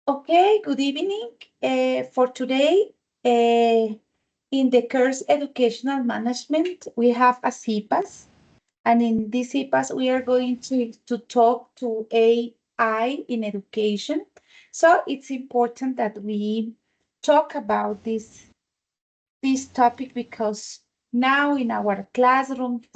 Okay, good evening. For today, in the course Educational Management, we have a CIPAS, and in this CIPAS, we are going to talk to AI in education. So it's important that we talk about this topic because now in our classrooms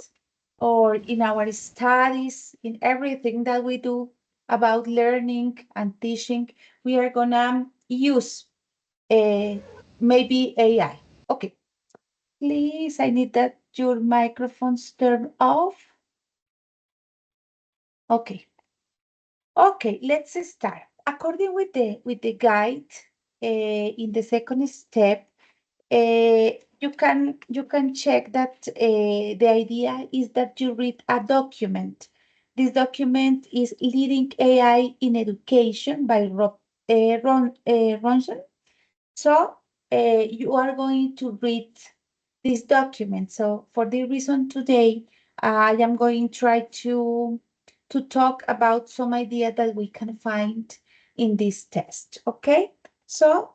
or in our studies, in everything that we do about learning and teaching, we are gonna use maybe AI. Okay, please, I need that your microphones turn off. Okay, okay, let's start. According with the guide, in the second step, you can check that the idea is that you read a document. This document is Leading AI in Education by Ronson. So you are going to read this document. So for the reason today, I am going to try to talk about some idea that we can find in this test. Okay, so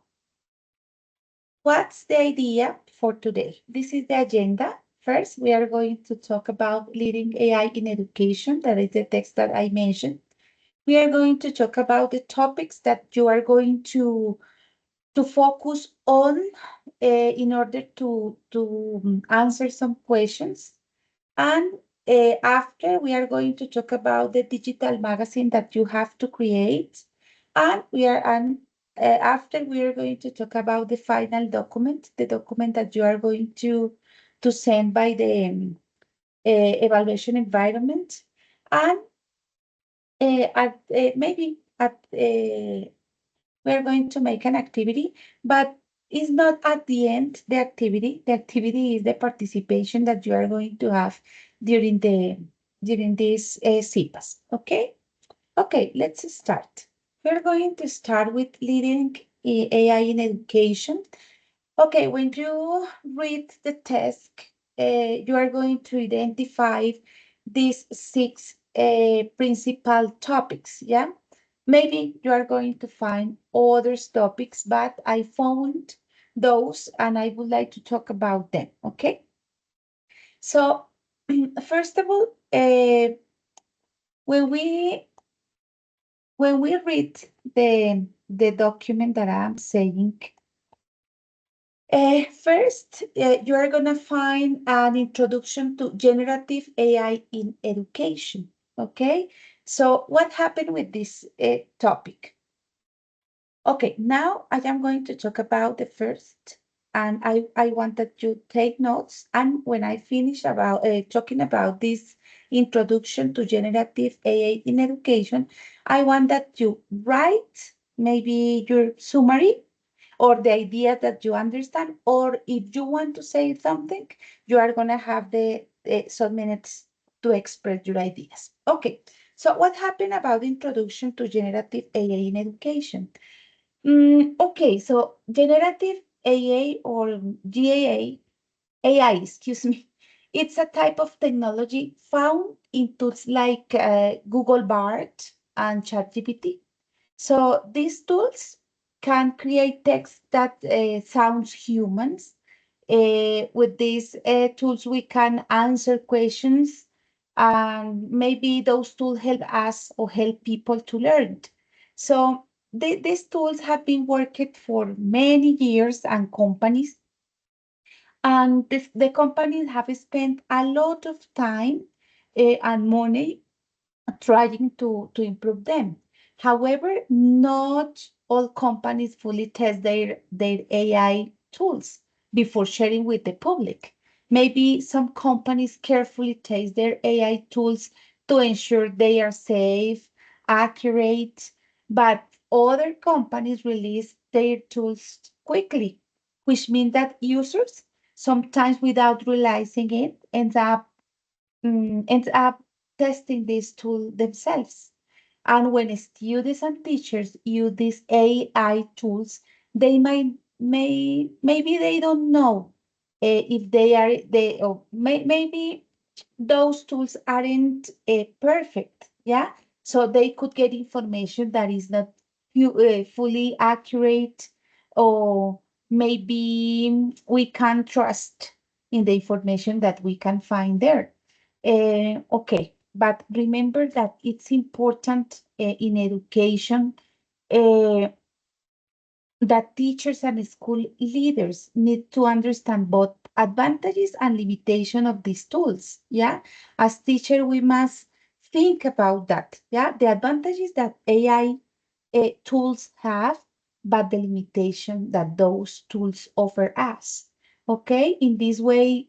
what's the idea for today? This is the agenda. First, we are going to talk about leading AI in education. That is the text that I mentioned. We are going to talk about the topics that you are going to focus on in order to answer some questions. And after, we are going to talk about the digital magazine that you have to create. And after, we are going to talk about the final document, the document that you are going to send by the evaluation environment. And maybe we're going to make an activity, but it's not at the end the activity. The activity is the participation that you are going to have during this CIPAS. Okay? Okay, let's start. We're going to start with leading AI in education. Okay, when you read the task, you are going to identify these six principal topics, yeah? Maybe you are going to find other topics, but I found those and I would like to talk about them, okay? So, first of all, when we read the document that I'm saying, first, you are going to find an introduction to generative AI in education. Okay, so what happened with this topic? Okay, now I am going to talk about the first, and I want that you take notes. And when I finish about talking about this introduction to generative AI in education, I want that you write maybe your summary or the idea that you understand, or if you want to say something, you are going to have the some minutes to express your ideas. Okay, so what happened about the introduction to generative AI in education? Okay, so generative AI or GAA, AI, excuse me, it's a type of technology found in tools like Google Bard and ChatGPT. So these tools can create text that sounds humans. With these tools, we can answer questions, and maybe those tools help us or help people to learn. So these tools have been working for many years and companies, and the companies have spent a lot of time and money trying to improve them. However, not all companies fully test their AI tools before sharing with the public. Maybe some companies carefully test their AI tools to ensure they are safe, accurate, but other companies release their tools quickly, which means that users, sometimes without realizing it, end up testing this tool themselves. And when students and teachers use these AI tools, they maybe they don't know if they or maybe those tools aren't perfect, yeah. So they could get information that is not fully accurate, or maybe we can trust in the information that we can find there. Okay, but remember that it's important in education uh, that teachers and school leaders need to understand both advantages and limitation of these tools. Yeah, as teacher, we must think about that. Yeah, the advantages that AI tools have, but the limitation that those tools offer us. Okay, in this way,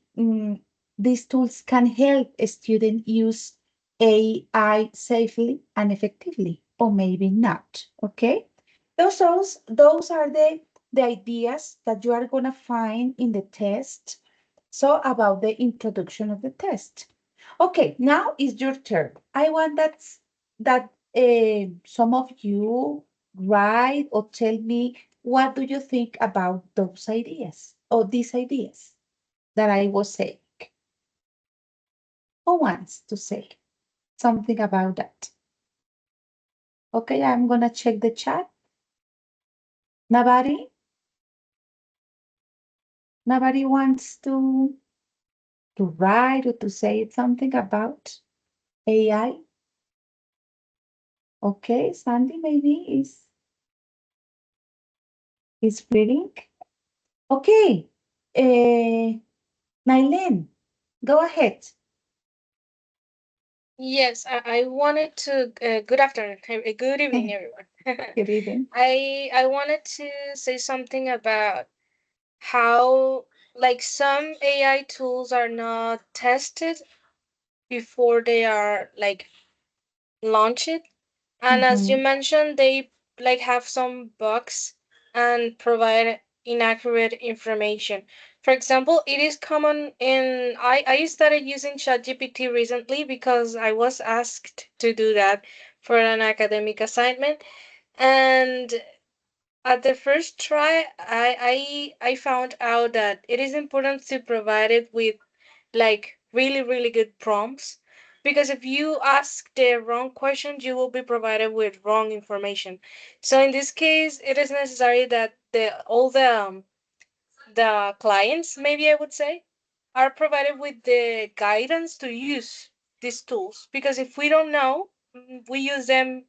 these tools can help a student use AI safely and effectively, or maybe not. Okay, those are the ideas that you are going to find in the test. So about the introduction of the test. Okay, now is your turn. I want that some of you write or tell me what do you think about those ideas or these ideas that I was saying. Who wants to say something about that? Okay, I'm gonna check the chat. Nobody? Nobody wants to write or to say something about AI? Okay, Sandy maybe is reading. Okay, Nailen, go ahead. Yes, I wanted to. Good afternoon, good evening, everyone. Good evening. I wanted to say something about how like some AI tools are not tested before they are like launched, and as you Mm-hmm. mentioned, they like have some bugs and provide inaccurate information. For example, it is common in I started using ChatGPT recently because I was asked to do that for an academic assignment, and at the first try I found out that it is important to provide it with like really good prompts, because if you ask the wrong questions you will be provided with wrong information. So in this case it is necessary that the clients, maybe I would say, are provided with the guidance to use these tools, because if we don't know, we use them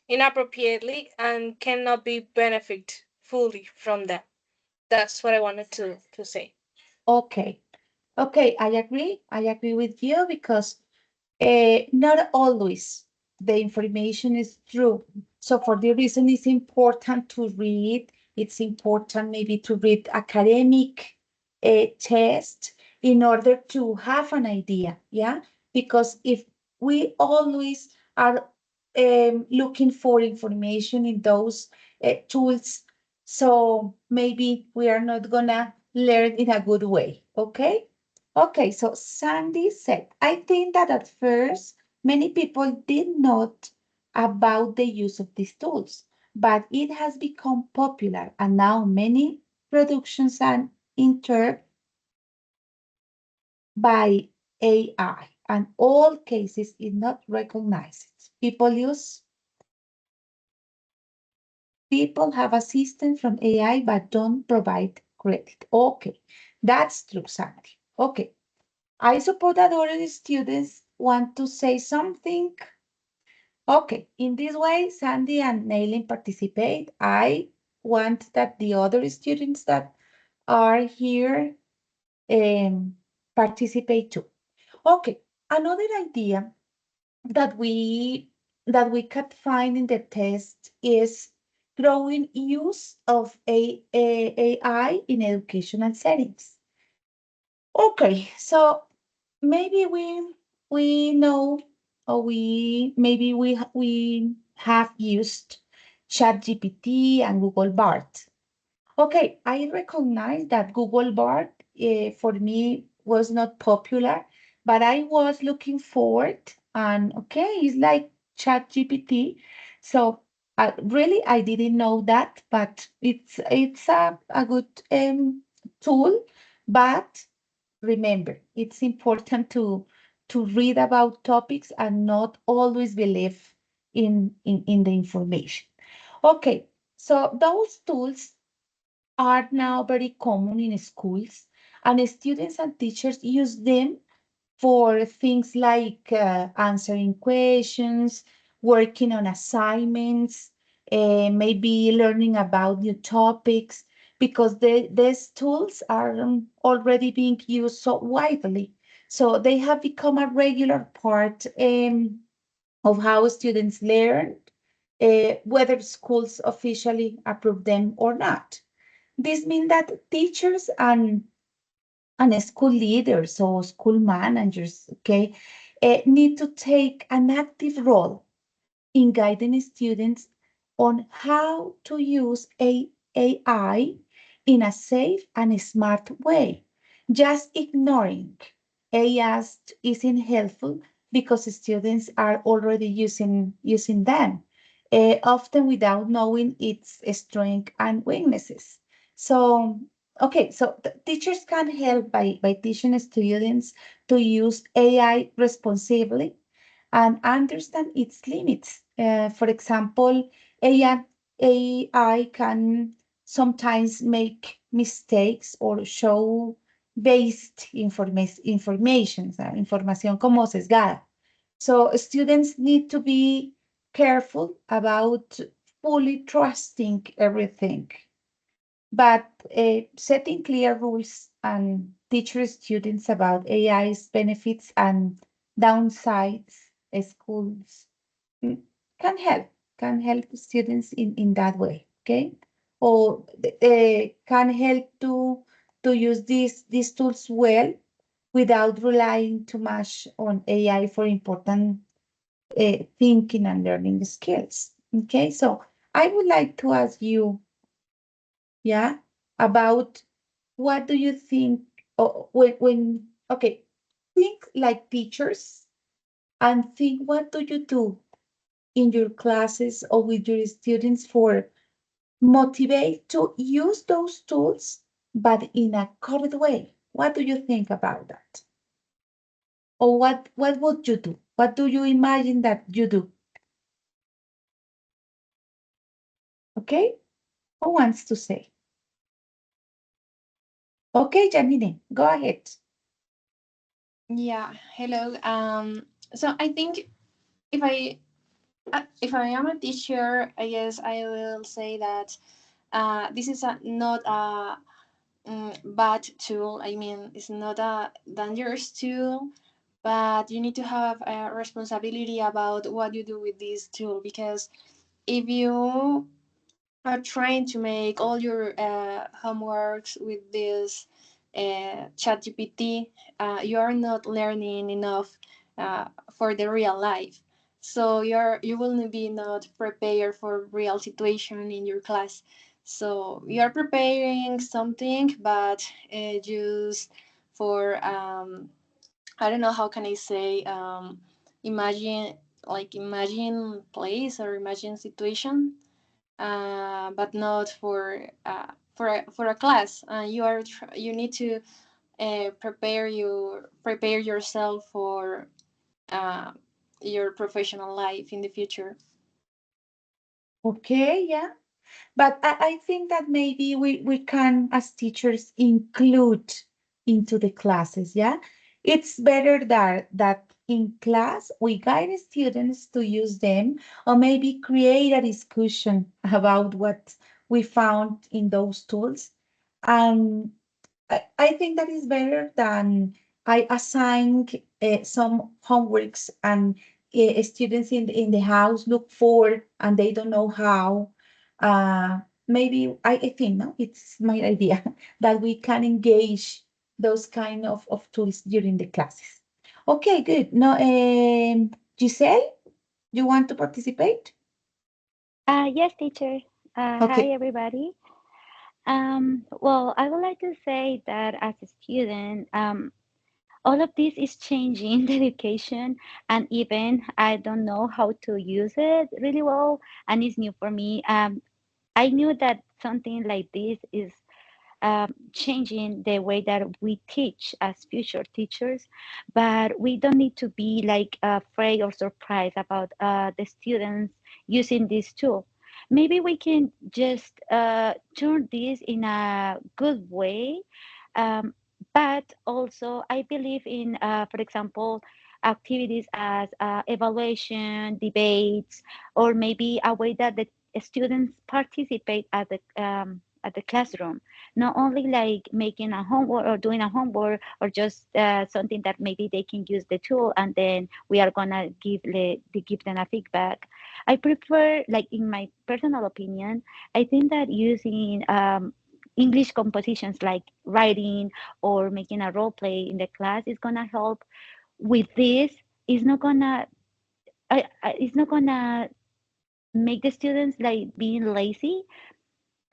inappropriately and cannot be benefit fully from them. That's what I wanted to say. Okay. Okay, I agree. I agree with you because not always the information is true. So for the reason it's important to read, it's important maybe to read academic test in order to have an idea, yeah? Because if we always are looking for information in those tools, so maybe we are not gonna learn in a good way, okay? Okay, so Sandy said, I think that at first many people did not about the use of these tools, but it has become popular and now many productions are entered by AI and all cases it not recognized. People have assistance from AI but don't provide credit. Okay, that's true, Sandy. Okay. I suppose that other students want to say something. Okay, in this way, Sandy and Nailin participate. I want that the other students that are here um, participate too. Okay, another idea that we could find in the test is growing use of AI in educational settings. Okay, so maybe we know or we have used ChatGPT and Google Bart. Okay, I recognize that Google Bart for me was not popular, but I was looking forward and okay, it's like ChatGPT. So really I didn't know that, but it's a good tool, but remember, it's important to read about topics and not always believe in the information. Okay, so those tools are now very common in schools, and students and teachers use them for things like answering questions, working on assignments, maybe learning about new topics, because these tools are already being used so widely. So they have become a regular part of how students learn, whether schools officially approve them or not. This means that teachers and school leaders or school managers, okay, need to take an active role in guiding students on how to use AI in a safe and smart way. Just ignoring AI isn't helpful because students are already using them, often without knowing its strengths and weaknesses. So, okay, so teachers can help by teaching students to use AI responsibly and understand its limits. For example, AI can sometimes make mistakes or show based information, información como sesgada. So students need to be careful about fully trusting everything, but setting clear rules and teach students about AI's benefits and downsides, schools mm, can help students in that way, okay? Or can help to use these tools well without relying too much on AI for important thinking and learning skills. Okay, so I would like to ask you, yeah, about what do you think when okay, think like teachers and think what do you do in your classes or with your students for motivate to use those tools, but in a correct way. What do you think about that? Or what would you do? What do you imagine that you do? Okay? Who wants to say? Okay, Janine, go ahead. Yeah, hello. So I think if if I am a teacher, I guess I will say that this is not a bad tool. I mean, it's not a dangerous tool, but you need to have a responsibility about what you do with this tool, because if you are trying to make all your homeworks with this chat gpt, you are not learning enough for the real life. So you will be not prepared for real situation in your class. So you are preparing something, but just for I don't know how can I say, imagine, like imagine place or imagine situation, but not for a class. You need to prepare yourself for uh, your professional life in the future. Okay, yeah. But I think that maybe we can, as teachers, include into the classes, yeah? It's better that in class we guide students to use them or maybe create a discussion about what we found in those tools. And I think that is better than I assign some homeworks and students in the house look for and they don't know how. Maybe I think no, it's my idea that we can engage those kind of tools during the classes. Okay, good. No, Giselle, you want to participate? Yes, teacher. Hi, Okay. everybody. Well, I would like to say that as a student, all of this is changing the education, and even I don't know how to use it really well, and it's new for me. I knew that something like this is changing the way that we teach as future teachers, but we don't need to be like afraid or surprised about the students using this tool, maybe we can just turn this in a good way. Um, but also, I believe in, for example, activities as evaluation, debates, or maybe a way that the students participate at the classroom. Not only like making a homework or doing a homework or just something that maybe they can use the tool and then we are gonna give them a feedback. I prefer, like in my personal opinion, I think that using English compositions like writing or making a role play in the class is gonna help with this. It's not gonna it's not gonna make the students like being lazy,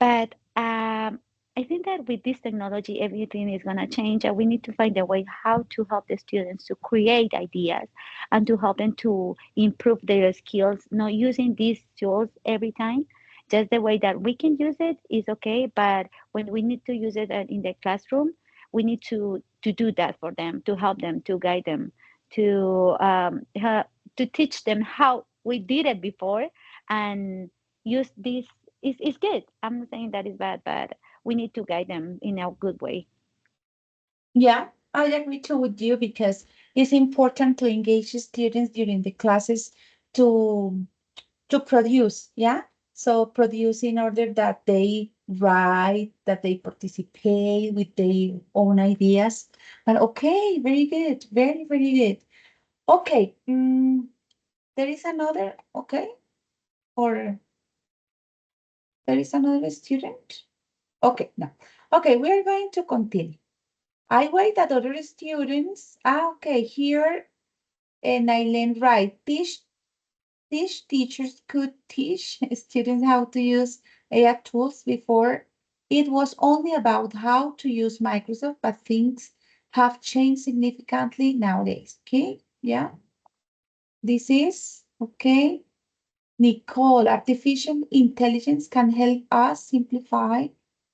but I think that with this technology, everything is going to change, and we need to find a way how to help the students to create ideas and to help them to improve their skills, not using these tools every time. Just the way that we can use it is okay, but when we need to use it in the classroom, we need to do that for them, to help them, to guide them, to to teach them how we did it before and use this is good. I'm not saying that is bad, but we need to guide them in a good way. Yeah, I agree too with you because it's important to engage students during the classes to to produce, yeah? So produce in order that they write, that they participate with their own ideas. But okay, very good, very, very good. Okay, there is another, okay, or there is another student. Okay, no. Okay, we are going to continue. I wait that other students. Okay, here, and I learned right. These teachers could teach students how to use AI tools before. It was only about how to use Microsoft, but things have changed significantly nowadays. Okay, yeah, this is okay. Nicole, artificial intelligence can help us simplify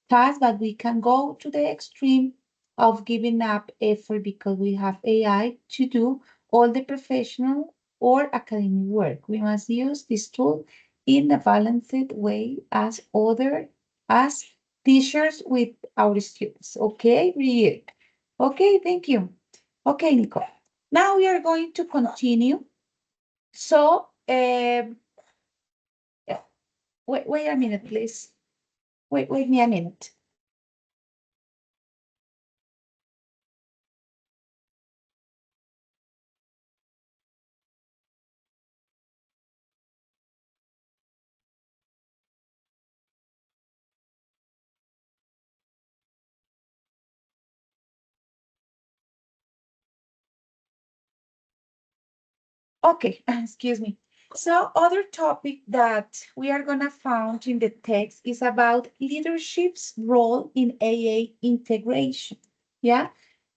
tasks, but we can go to the extreme of giving up effort because we have AI to do all the professional or academic work. We must use this tool in a balanced way as teachers with our students. Okay, read. Okay, thank you. Okay, Nicole. Now we are going to continue. So, wait a minute, please. Wait me a minute. Okay, excuse me. So other topic that we are gonna find in the text is about leadership's role in AA integration. Yeah.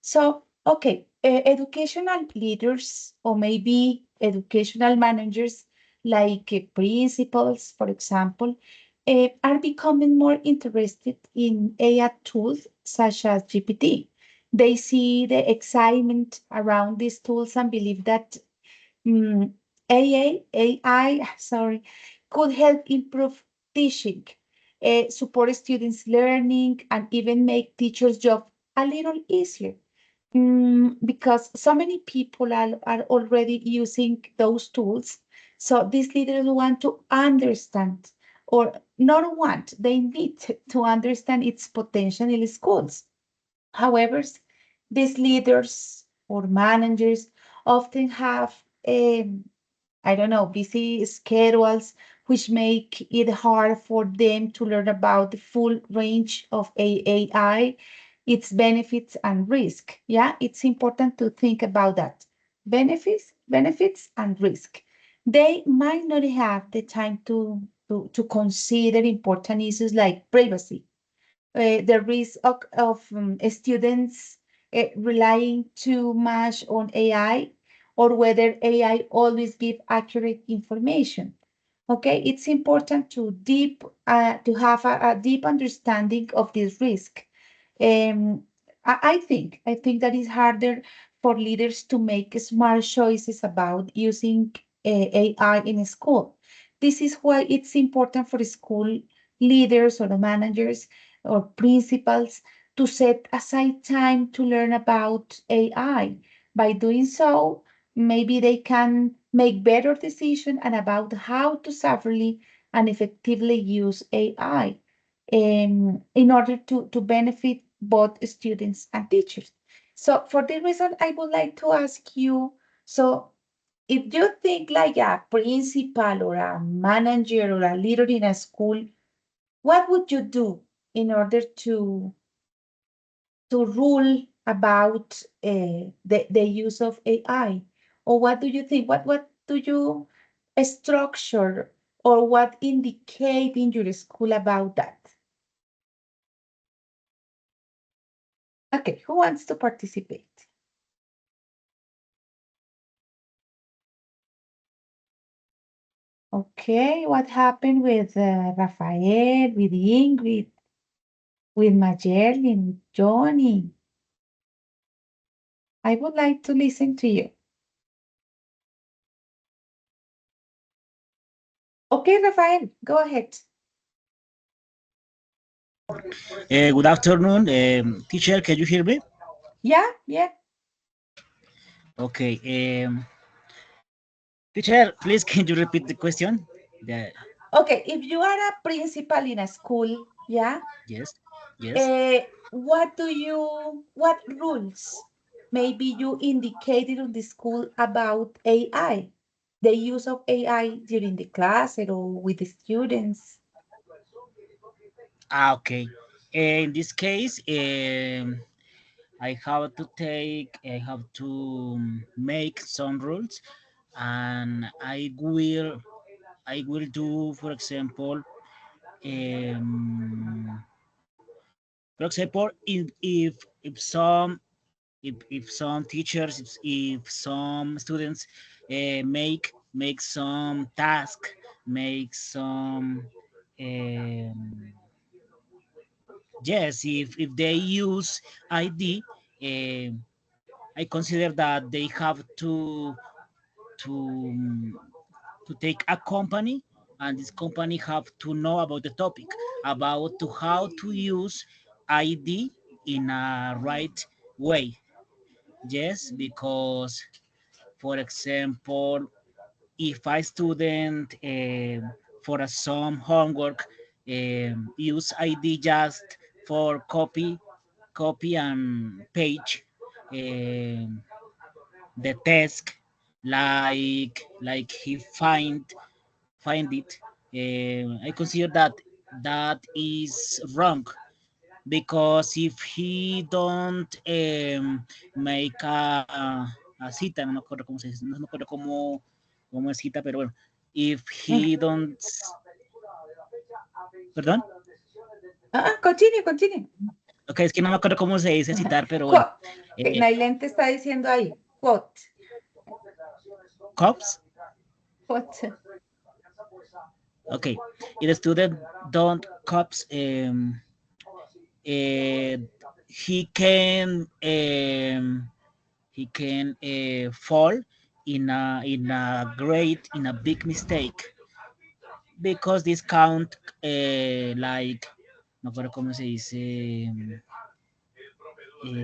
So, okay, educational leaders or maybe educational managers like principals, for example, are becoming more interested in AI tools such as GPT. They see the excitement around these tools and believe that Mm, AI, sorry, could help improve teaching, support students' learning, and even make teachers' job a little easier. Because so many people are already using those tools. So these leaders want to understand, or not want, they need to understand its potential in schools. However, these leaders or managers often have I don't know, busy schedules, which make it hard for them to learn about the full range of AI, its benefits and risk. Yeah, it's important to think about that. Benefits and risk. They might not have the time to consider important issues like privacy, the risk of students relying too much on AI, or whether AI always give accurate information. Okay, it's important to have a deep understanding of this risk. I think that it's harder for leaders to make smart choices about using AI in school This is why it's important for school leaders or the managers or principals to set aside time to learn about AI. By doing so, maybe they can make better decisions and about how to safely and effectively use AI in order to benefit both students and teachers. So for this reason, I would like to ask you, so if you think like a principal or a manager or a leader in a school, what would you do in order to rule about the use of AI? Or what do you think? What do you structure or what indicate in your school about that? Okay, who wants to participate? Okay, what happened with Rafael, with Ingrid, with Majerlin, with Johnny? I would like to listen to you. Okay, Rafael, go ahead. Good afternoon, teacher. Can you hear me? Yeah, yeah. Okay. Teacher, please can you repeat the question? The, Okay, if you are a principal in a school, yeah, yes, yes. what rules maybe you indicated on the school about AI, the use of AI during the class or with the students? Okay. In this case, I have to make some rules, and I will do, um, for example, if some if some teachers, if some students make some task, make some um, yes, if they use ID, um I consider that they have to to take a company, and this company have to know about the topic, about to how to use ID in a right way. Yes, because for example, if a student for some homework use ID just for copy and page um, the task, like he find it, I consider that that is wrong, because if he don't make a cita, no me acuerdo cómo se dice, no me acuerdo cómo es cita, pero bueno, if Mm. he don't, perdón, Continue, continue. ok, es que no me acuerdo cómo se dice Ajá. citar, pero bueno, Que eh, Nailen te está diciendo ahí, quote, cops, quote. okay, if the student don't cops, he can fall in a great in a big mistake, because this count like, no acuerdo cómo se dice,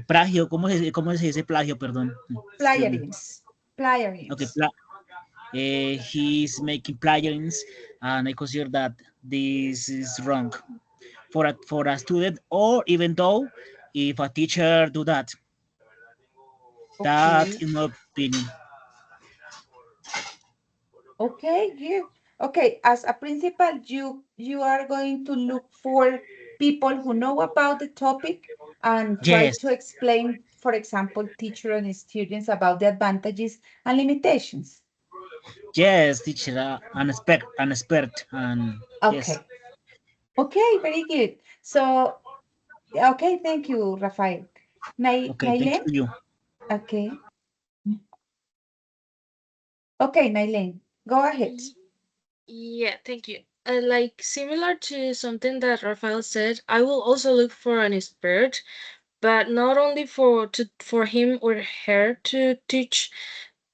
plagio, cómo se dice plagio, perdón, excuse me. Plagiarism. Okay, Plagiarism. he's making plagiarism, and I consider that this is wrong for a student, or even though if a teacher do that. That Okay. in my opinion. Okay, good. Okay, as a principal, you are going to look for people who know about the topic and try Yes, to explain, for example, teacher and students about the advantages and limitations. yes, teacher, an expert, and yes. Okay. Okay, very good. So, okay, thank you, Rafael. Okay, thank Nailen? you. Okay. Okay, Nailen, go ahead. Y- Yeah, thank you. Like similar to something that Rafael said, I will also look for an expert, but not only for him or her to teach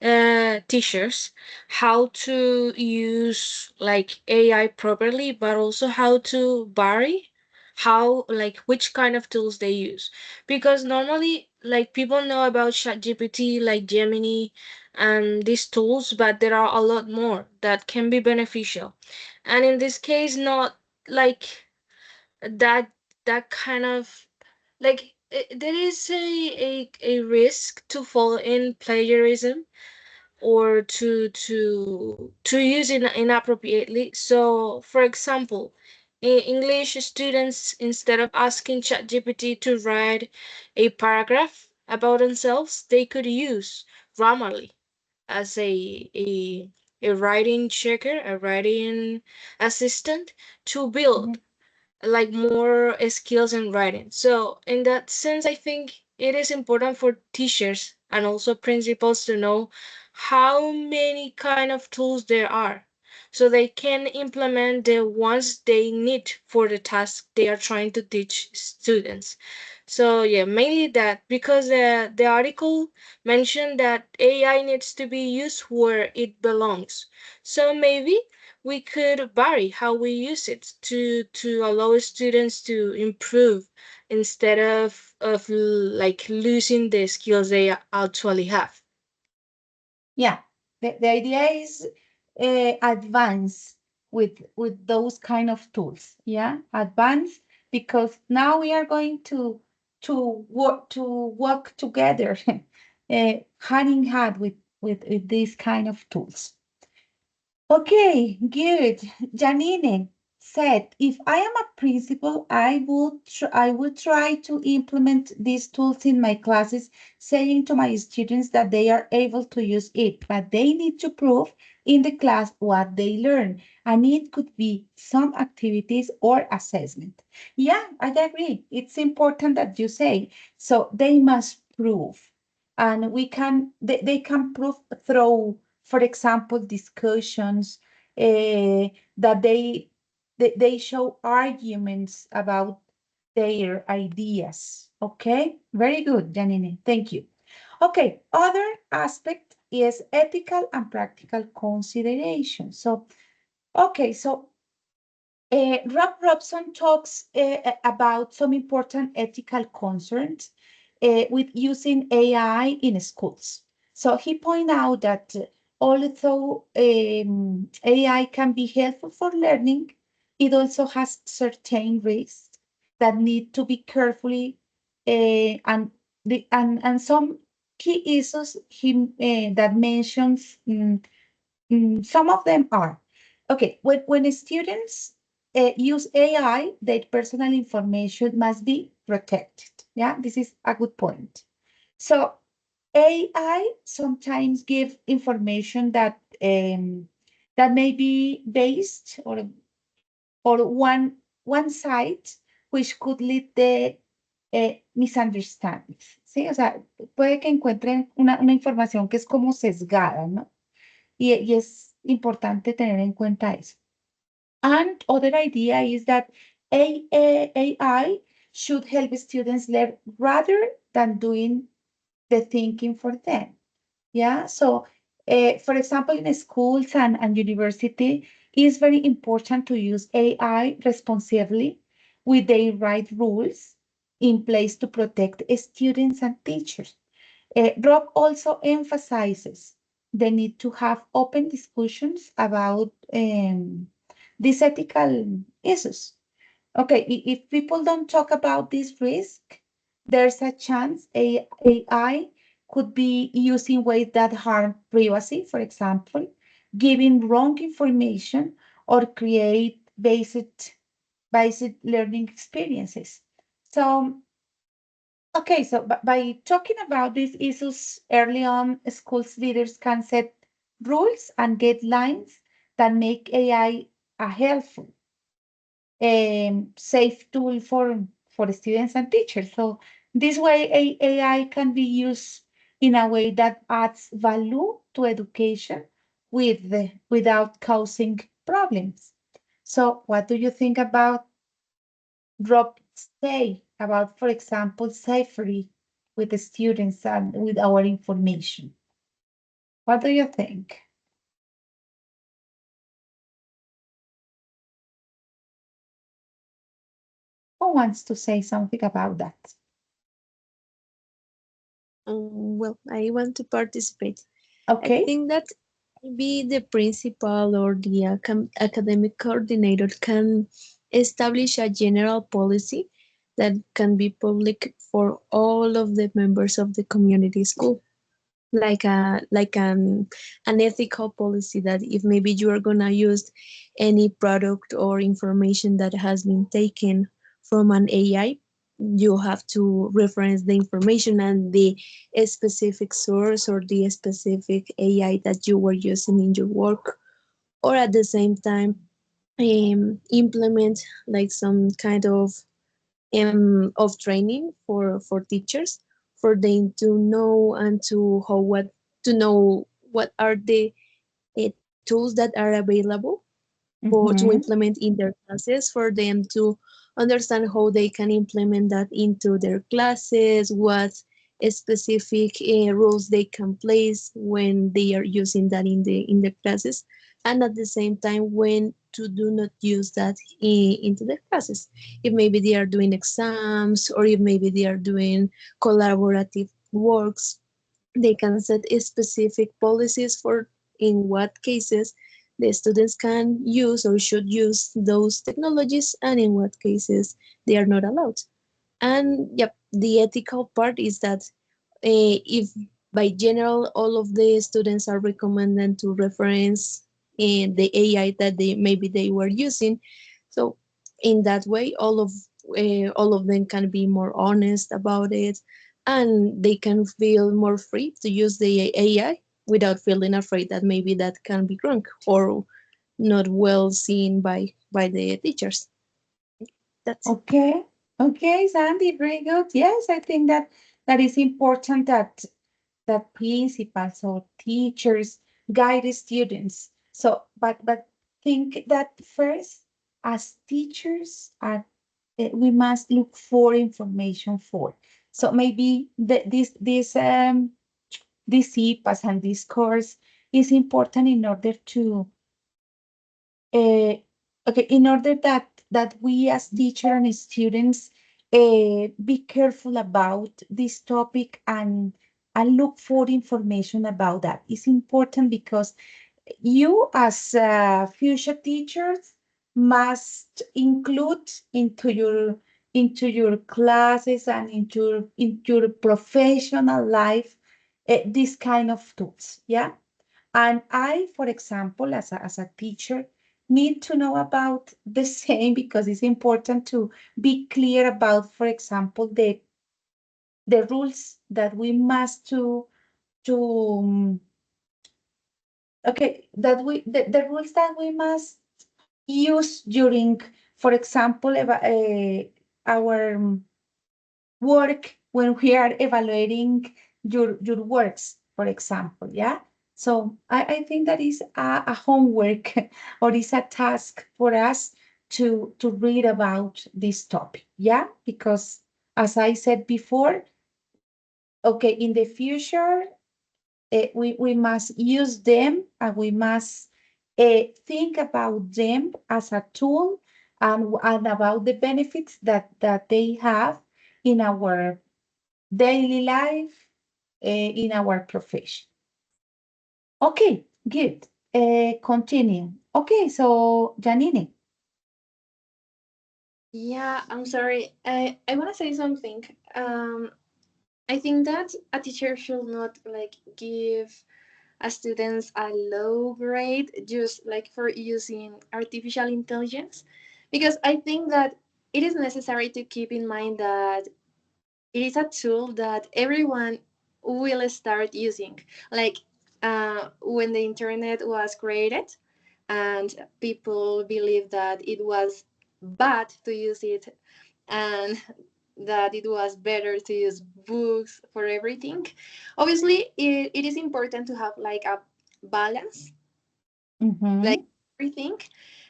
teachers how to use like AI properly, but also how to vary how like which kind of tools they use. Because normally like people know about ChatGPT, like Gemini and these tools, but there are a lot more that can be beneficial. And in this case, not like that that kind of like there is a risk to fall in plagiarism or to use it inappropriately. So, for example, English students, instead of asking ChatGPT to write a paragraph about themselves, they could use Grammarly as a writing checker, a writing assistant to build like more skills in writing. So in that sense, I think it is important for teachers and also principals to know how many kind of tools there are so they can implement the ones they need for the task they are trying to teach students. So yeah, mainly that because the article mentioned that AI needs to be used where it belongs. So maybe we could vary how we use it to allow students to improve instead of like losing the skills they actually have. Yeah, the idea is advance with those kind of tools. Yeah, advance because now we are going to work together, hand in hand with these kind of tools. Okay, good. Janine said, if I am a principal, I would try to implement these tools in my classes, saying to my students that they are able to use it, but they need to prove in the class what they learn. And it could be some activities or assessment. Yeah, I agree. It's important that you say, so they must prove. And they can prove through, for example, discussions, that they show arguments about their ideas. Okay, very good, Janine. Thank you. Okay, other aspect is ethical and practical consideration. So, okay, so Rob Robson talks about some important ethical concerns with using AI in schools. So he points out that although AI can be helpful for learning, it also has certain risks that need to be carefully and some key issues that mentions. Some of them are, okay, when students use AI, their personal information must be protected. Yeah, this is a good point. So AI sometimes give information that may be based or one side, which could lead the misunderstandings. Sí, o sea, puede que encuentren una información que es como sesgada, ¿no? Y es importante tener en cuenta eso. And other idea is that AI should help students learn rather than doing the thinking for them. Yeah, so for example, in schools and university, it's very important to use AI responsibly with the right rules in place to protect students and teachers. Rob also emphasizes the need to have open discussions about these ethical issues. Okay, if people don't talk about this risk, there's a chance AI could be used in ways that harm privacy, for example, giving wrong information or create based learning experiences. So okay, so by talking about these issues early on, schools leaders can set rules and guidelines that make AI a helpful, safe tool for students and teachers. So this way, AI can be used in a way that adds value to education without causing problems. So what do you think about Rob say about, for example, safety with the students and with our information? What do you think? Who wants to say something about that? Well, I want to participate. I Okay. think that maybe the principal or the academic coordinator can establish a general policy that can be public for all of the members of the community school, like an ethical policy that if maybe you are gonna use any product or information that has been taken from an AI, you have to reference the information and the specific source or the specific AI that you were using in your work, or at the same time implement like some kind of training for teachers for them to know and to know what are the tools that are available for to Mm-hmm. implement in their classes, for them to understand how they can implement that into their classes, what specific rules they can place when they are using that in the classes, and at the same time when to do not use that into the classes. If maybe they are doing exams or if maybe they are doing collaborative works, they can set specific policies for in what cases the students can use or should use those technologies and in what cases they are not allowed. And yep, the ethical part is that if by general all of the students are recommended to reference the AI that they were using, so in that way all of them can be more honest about it, and they can feel more free to use the AI without feeling afraid that maybe that can be wrong or not well seen by the teachers. That's it. Okay. Okay, Sandy, very good. Yes, I think that that is important that principals or teachers guide the students. So, but think that first, as teachers, we must look for information for. So maybe this CIPAS and this course is important in order to uh, okay, in order that we as teacher and students be careful about this topic and look for information about that. It's important because you as future teachers must include into your classes and into your professional life this kind of tools. Yeah. And I, for example, as a teacher, need to know about the same because it's important to be clear about, for example, the rules that we must to okay, that the rules that we must use during, for example, our work when we are evaluating your works, for example. Yeah. So I think that is a homework or is a task for us to read about this topic. Yeah. Because as I said before, okay, in the future, we must use them and we must think about them as a tool and about the benefits that they have in our daily life, in our profession. Okay, good. Continue. Okay, so Janine. Yeah, I'm sorry. I want to say something. I think that a teacher should not like give a students a low grade just like for using artificial intelligence, because I think that it is necessary to keep in mind that it is a tool that everyone will start using. Like when the internet was created, and people believed that it was bad to use it, and that it was better to use books for everything. Obviously, it is important to have like a balance, like Mm-hmm. everything.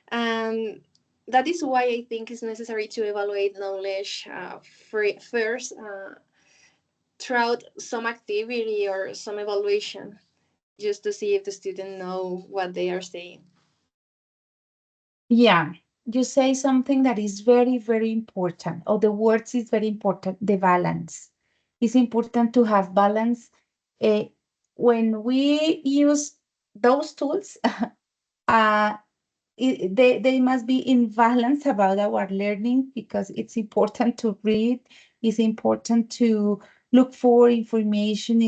And that is why I think it's necessary to evaluate knowledge first throughout some activity or some evaluation. just to see if the student know what they are saying. Yeah, you say something that is very, very important, or the words is very important, the balance. It's important to have balance. Uh, when we use those tools, uh, they must be in balance about our learning because it's important to read, it's important to look for information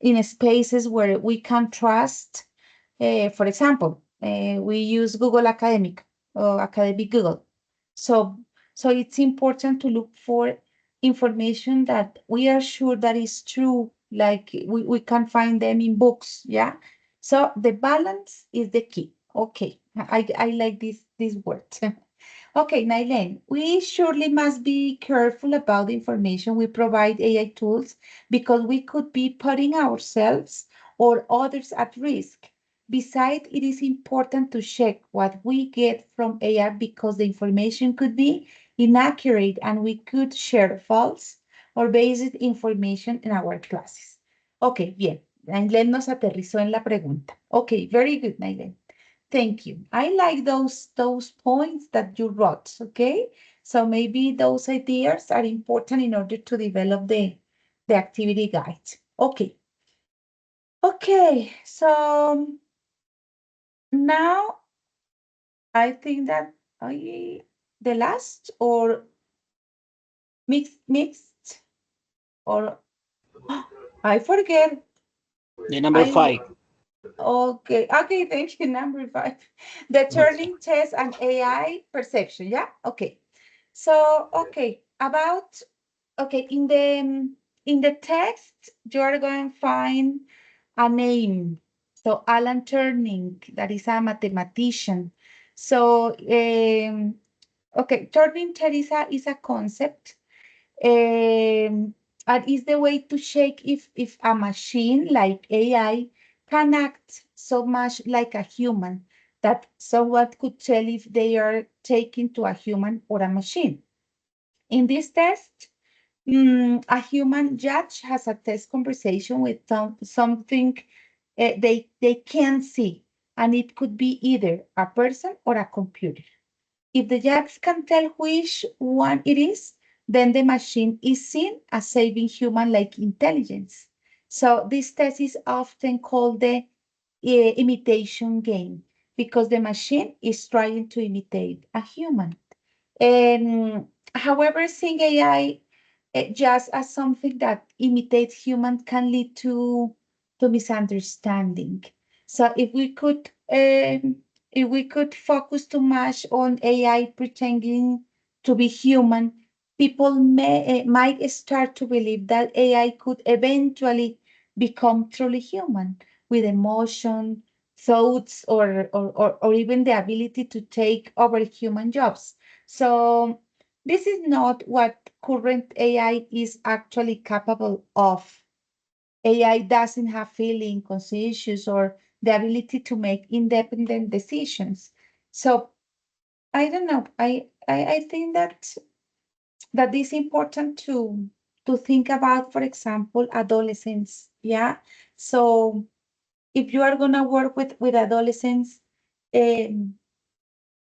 in spaces where we can trust. For example, we use Google Academic or Academic Google. So, so it's important to look for information that we are sure that is true, like we can find them in books. Yeah. So the balance is the key. Okay. I like this word. Okay, Nailen, we surely must be careful about the information we provide AI tools because we could be putting ourselves or others at risk. Besides, it is important to check what we get from AI because the information could be inaccurate and we could share false or based information in our classes. Ok, bien. Nailen nos aterrizó en la pregunta. Ok, very good, Nailen. Thank you. I like those points that you wrote, okay? So maybe those ideas are important in order to develop the activity guide. Okay. Okay, so now I think that the last or mixed or I forget. The number I 5. okay, thank you. Number 5. The Turing test and AI perception. Yeah, okay. So okay, okay, in the text, you're going to find a name. So Alan Turing, that is a mathematician. So okay, Turing test is a concept. And is the way to check if a machine like AI can act so much like a human that someone could tell if they are taken to a human or a machine. In this test, a human judge has a test conversation with something they can see, and it could be either a person or a computer. If the judge can tell which one it is, then the machine is seen as saving human-like intelligence. So this test is often called the imitation game because the machine is trying to imitate a human. And however, seeing AI just as something that imitates humans can lead to misunderstanding. So if we could focus too much on AI pretending to be human, people might start to believe that AI could eventually become truly human with emotion, thoughts, or even the ability to take over human jobs. So this is not what current AI is actually capable of. AI doesn't have feeling, conscience, or the ability to make independent decisions. So I don't know. I think that is important to think about, for example, adolescents. Yeah. So if you are gonna work with adolescents, um,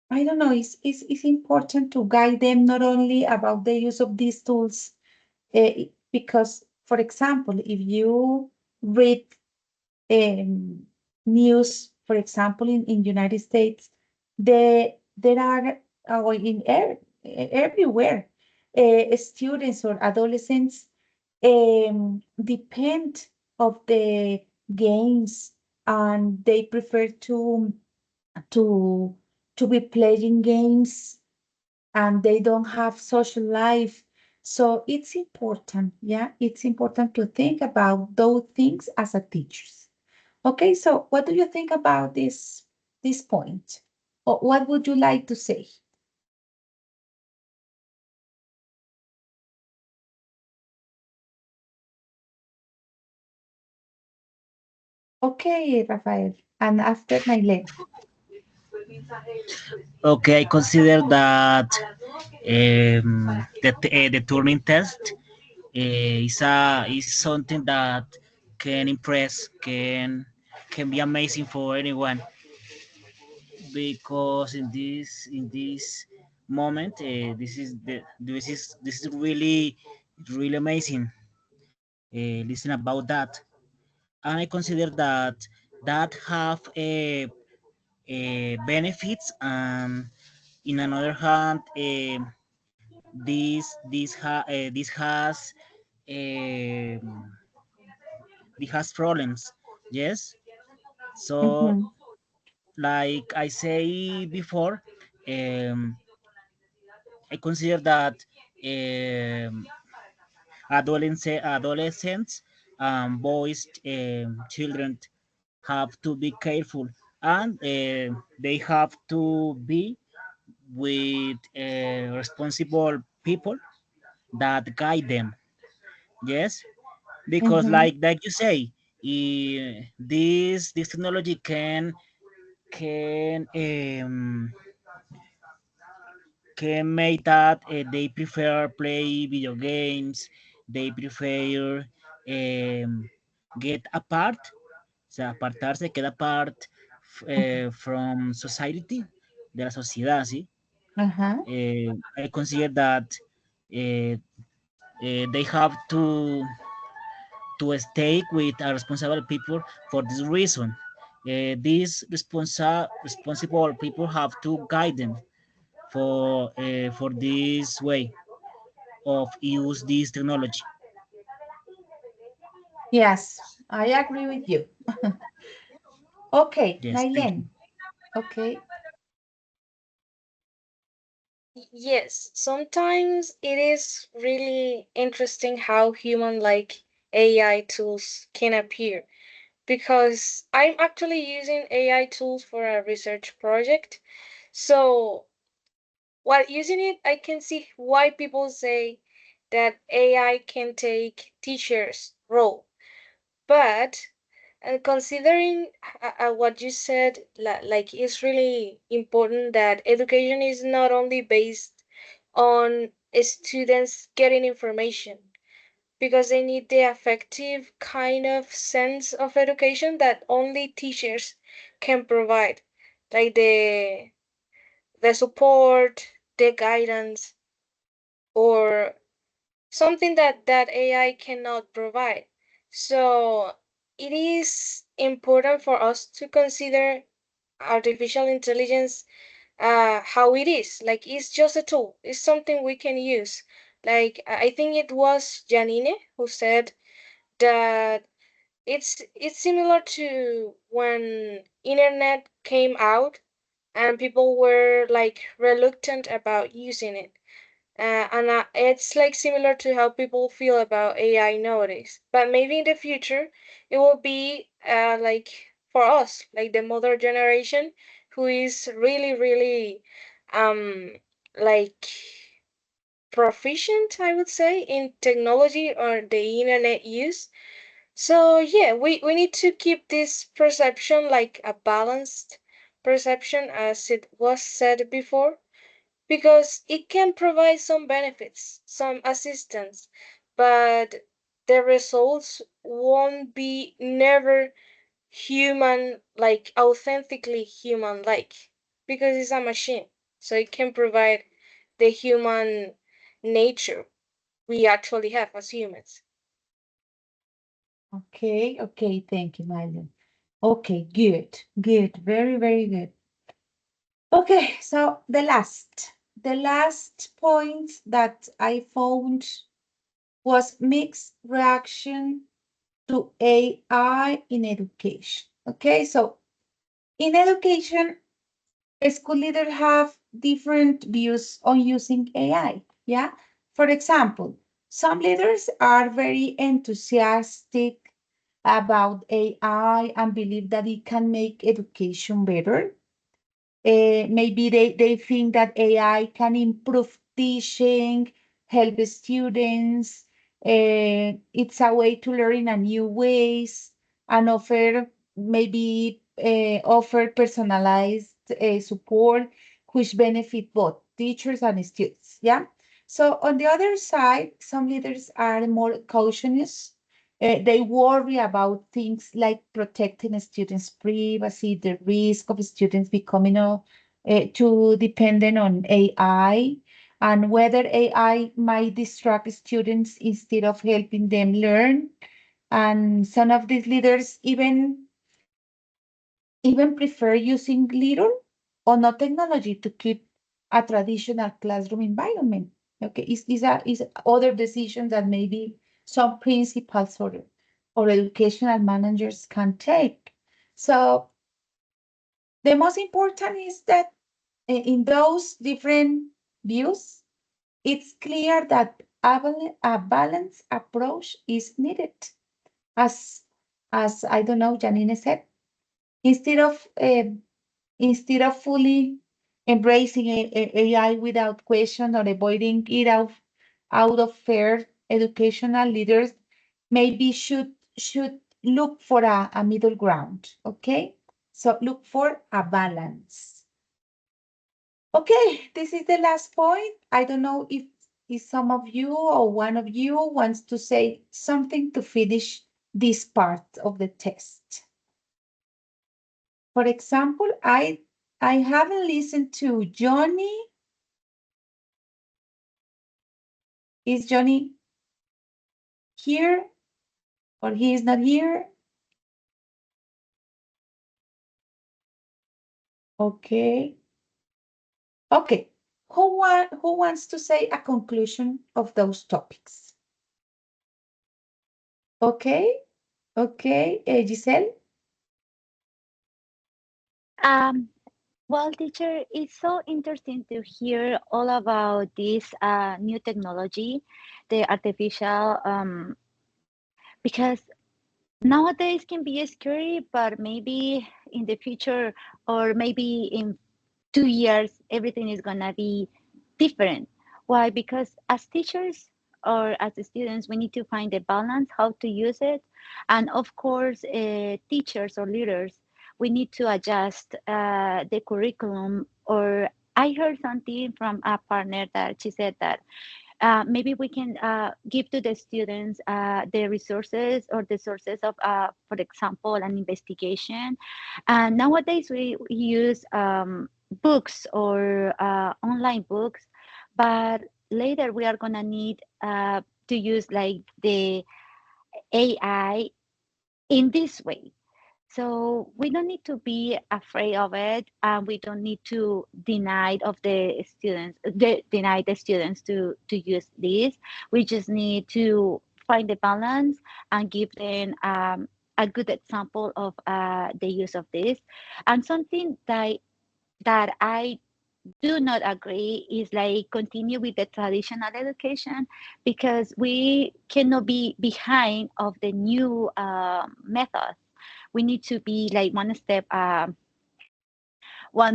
I don't know, it's important to guide them not only about the use of these tools, because, for example, if you read um, news, for example, in United States, there are everywhere students or adolescents depend of the games and they prefer to to be playing games and they don't have social life. So it's important, yeah, it's important to think about those things as a teachers. Okay, so what do you think about this point? Or what would you like to say? Okay, Rafael, and after Nailem. Okay, I consider that the Turing test is something that can impress, can be amazing for anyone, because in this moment, this is really amazing. Listen about that, and I consider that have a benefits, and in another hand, this um, has problems. Yes. So, Mhm, like I say before, um, I consider that um, adolescents, boys, children have to be careful, and they have to be with responsible people that guide them. Yes, because mhm. like you say, this technology can can make that they prefer play video games, they prefer get apart, o sea, apartarse, get apart from society, de la sociedad, ¿sí? Uh-huh. I consider that uh, they have to stay with responsible people for this reason. These responsible people have to guide them for this way of use this technology. Yes, I agree with you. Okay, Yes, thank you. Nailen. Okay. Yes, sometimes it is really interesting how human like AI tools can appear, because I'm actually using AI tools for a research project. So while using it, I can see why people say that AI can take teachers' role. But considering what you said, like it's really important that education is not only based on students getting information, because they need the effective kind of sense of education that only teachers can provide, like the support, the guidance, or something that AI cannot provide. So it is important for us to consider artificial intelligence how it is. Like it's just a tool. It's something we can use. Like I think it was Janine who said that it's similar to when internet came out and people were like reluctant about using it, and it's like similar to how people feel about AI nowadays. But maybe in the future, it will be like for us, like the mother generation, who is really, really, um, like proficient, I would say, in technology or the internet use. So yeah, we need to keep this perception like a balanced perception, as it was said before, because it can provide some benefits, some assistance, but the results won't be never human, like authentically human like, because it's a machine. So it can provide the human nature we actually have as humans. Okay, okay, thank you, Nailen. Okay, good, good, very, very good. Okay, so the last point that I found was mixed reaction to AI in education. Okay, so in education, school leaders have different views on using AI. Yeah. For example, some leaders are very enthusiastic about AI and believe that it can make education better. Maybe they think that AI can improve teaching, help students. It's a way to learn in a new ways and offer personalized support, which benefit both teachers and students. Yeah. So on the other side, some leaders are more cautious. They worry about things like protecting students' privacy, the risk of students becoming too dependent on AI, and whether AI might distract students instead of helping them learn. And some of these leaders even prefer using little or no technology to keep a traditional classroom environment. Okay, is other decisions that maybe some principals or educational managers can take. So the most important is that in those different views, it's clear that a balanced approach is needed. As as I don't know, Janine said, instead of instead of fully embracing AI without question or avoiding it out of fear, educational leaders maybe should look for a middle ground. Okay, so look for a balance. Okay, this is the last point. I don't know if some of you or one of you wants to say something to finish this part of the test. For example, I haven't listened to Johnny. Is Johnny here or he is not here? Okay. Okay. Who wants to say a conclusion of those topics? Okay. Okay. Giselle? Um, well, teacher, it's so interesting to hear all about this new technology, the artificial, because nowadays can be scary, but maybe in the future or maybe in 2 years, everything is gonna be different. Why? Because as teachers or as students, we need to find a balance how to use it, and of course, teachers or leaders, we need to adjust the curriculum. Or I heard something from a partner that she said that maybe we can give to the students the resources or the sources of, for example, an investigation. And nowadays we use books or online books, but later we are gonna need to use like the AI in this way. So we don't need to be afraid of it, and we don't need to deny the students to use this. We just need to find the balance and give them a good example of the use of this. And something that I do not agree is like continue with the traditional education, because we cannot be behind of the new methods. We need to be like one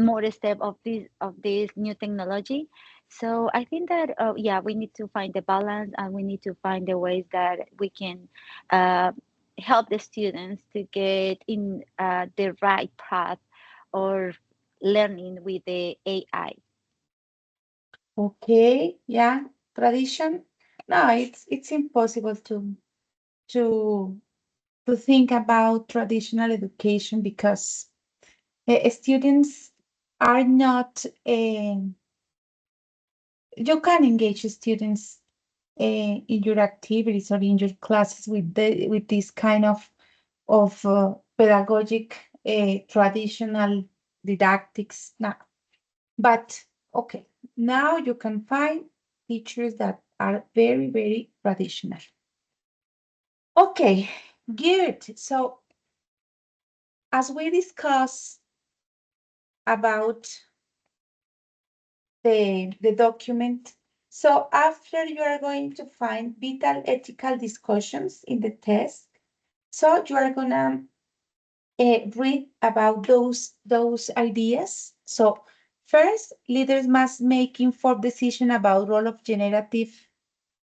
more step of this new technology. So I think that yeah, we need to find the balance, and we need to find the ways that we can uh, help the students to get in the right path or learning with the AI. Okay. Yeah. Tradition. No, it's impossible to to think about traditional education because students are not you can engage students in your activities or in your classes with this kind of pedagogic traditional didactics now. But okay, now you can find teachers that are very traditional. Okay, good. So as we discuss about the document, so after you are going to find vital ethical discussions in the test. So you are gonna read about those ideas. So first, leaders must make informed decision about role of generative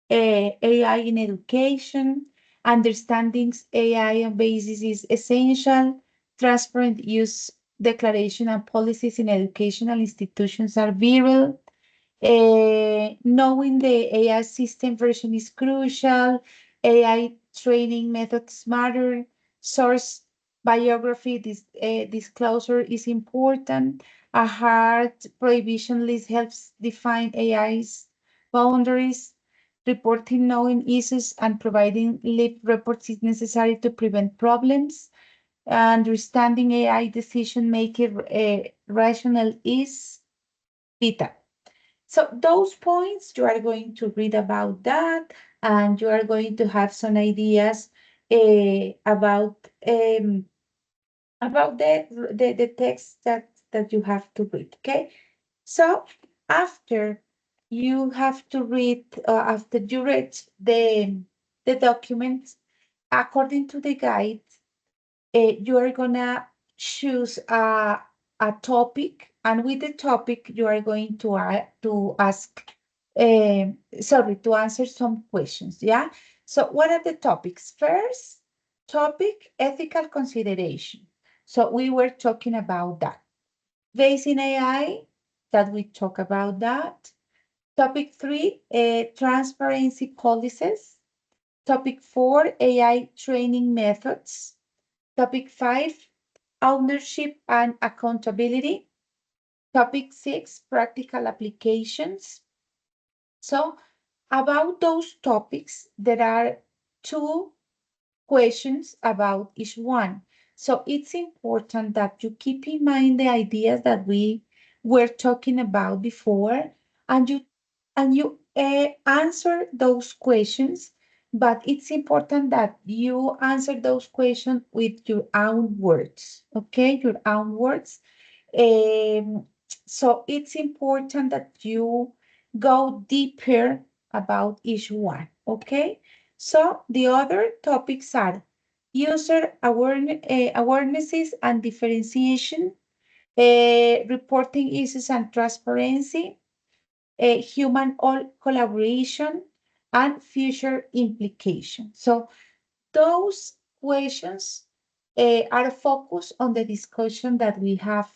AI in education. Understanding AI on basis is essential. Transparent use declaration and policies in educational institutions are vital. Knowing the AI system version is crucial. AI training methods matter, source biography disclosure is important, a hard prohibition list helps define AI's boundaries, reporting knowing issues and providing live reports is necessary to prevent problems, understanding AI decision making rational is vital. So those points, you are going to read about that, and you are going to have some ideas about the text that you have to read. Okay, so after you have to read, after you read the document according to the guide, you are gonna choose a topic, and with the topic, you are going to ask, sorry, to answer some questions. Yeah. So, what are the topics? First topic, ethical consideration. So, we were talking about that. Based in AI, that we talk about that. Topic 3, transparency policies. Topic 4, AI training methods. Topic 5, ownership and accountability. Topic 6, practical applications. So, about those topics, there are 2 questions about each one. So, it's important that you keep in mind the ideas that we were talking about before, and you answer those questions. But it's important that you answer those questions with your own words, okay? Your own words. Um, so it's important that you go deeper about each one, okay? So the other topics are user awarenesses and differentiation, reporting issues and transparency, human all collaboration, and future implications. So those questions are focused on the discussion that we have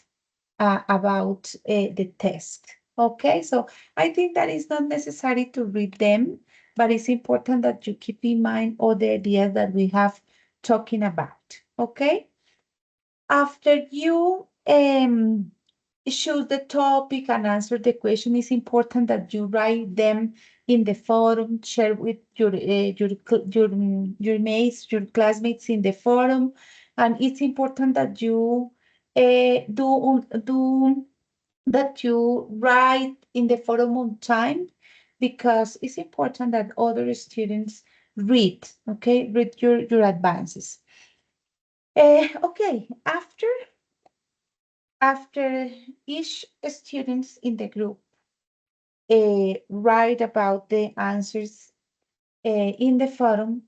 about the test. Okay, so I think that it's not necessary to read them, but it's important that you keep in mind all the ideas that we have talking about. Okay, after you choose the topic and answer the question, it's important that you write them in the forum, share with your mates, your classmates in the forum, and it's important that you do that you write in the forum on time, because it's important that other students read. Okay, read your advances. Okay, after each students in the group write about the answers in the forum,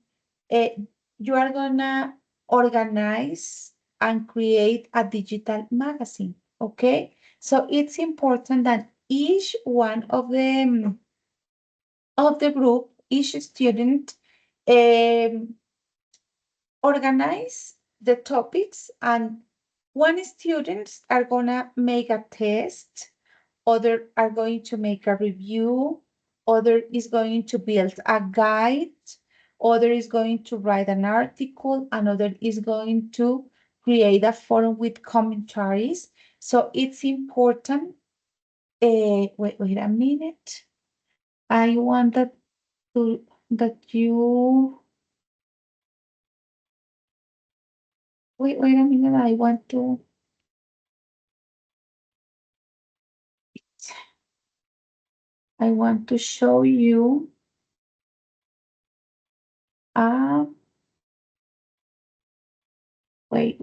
you are gonna organize and create a digital magazine. Okay, so it's important that each one of the group, each student, um, organize the topics, and one students are gonna make a test, other are going to make a review, other is going to build a guide, other is going to write an article, another is going to create a forum with commentaries. So it's important. Wait a minute. I want that you wait a minute. I want to show you. Uh, wait.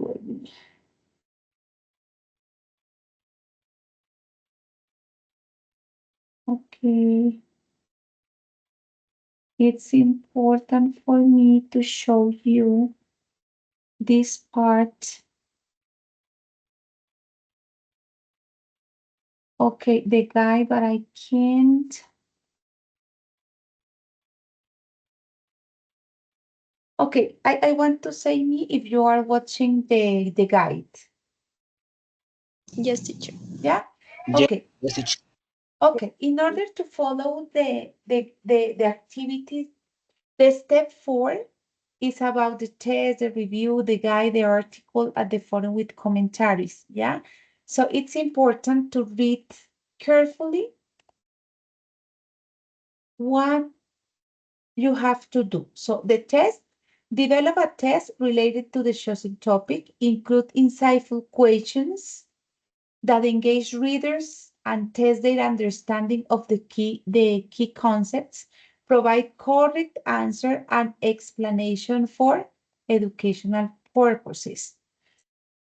Okay. It's important for me to show you this part. Okay, the guy, but I can't. Okay, I want to say me if you are watching the guide. Yes, teacher. Yeah? Yes, Okay. yes, teacher. Okay. In order to follow the activity, the step 4, It's about the test, the review, the guide, the article at the forum with commentaries, yeah? So it's important to read carefully what you have to do. So the test, develop a test related to the chosen topic, include insightful questions that engage readers and test their understanding of the key concepts, provide correct answer and explanation for educational purposes.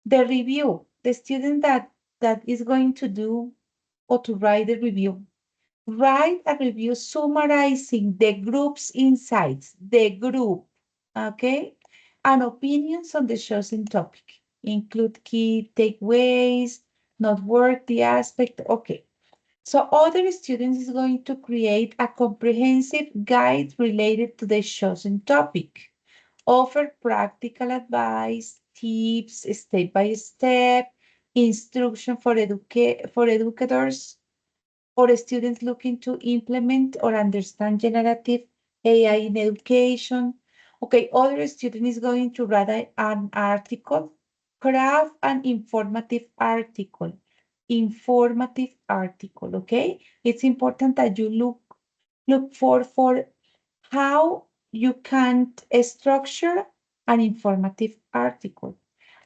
The review, the student that is going to do or to write the review. Write a review summarizing the group's insights, the group, okay, and opinions on the chosen topic. Include key takeaways, noteworthy aspect, okay. So other students is going to create a comprehensive guide related to the chosen topic. Offer practical advice, tips, step by step, instruction for educators or students looking to implement or understand generative AI in education. Okay, other student is going to write an article, craft an informative article, okay? It's important that you look for how you can structure an informative article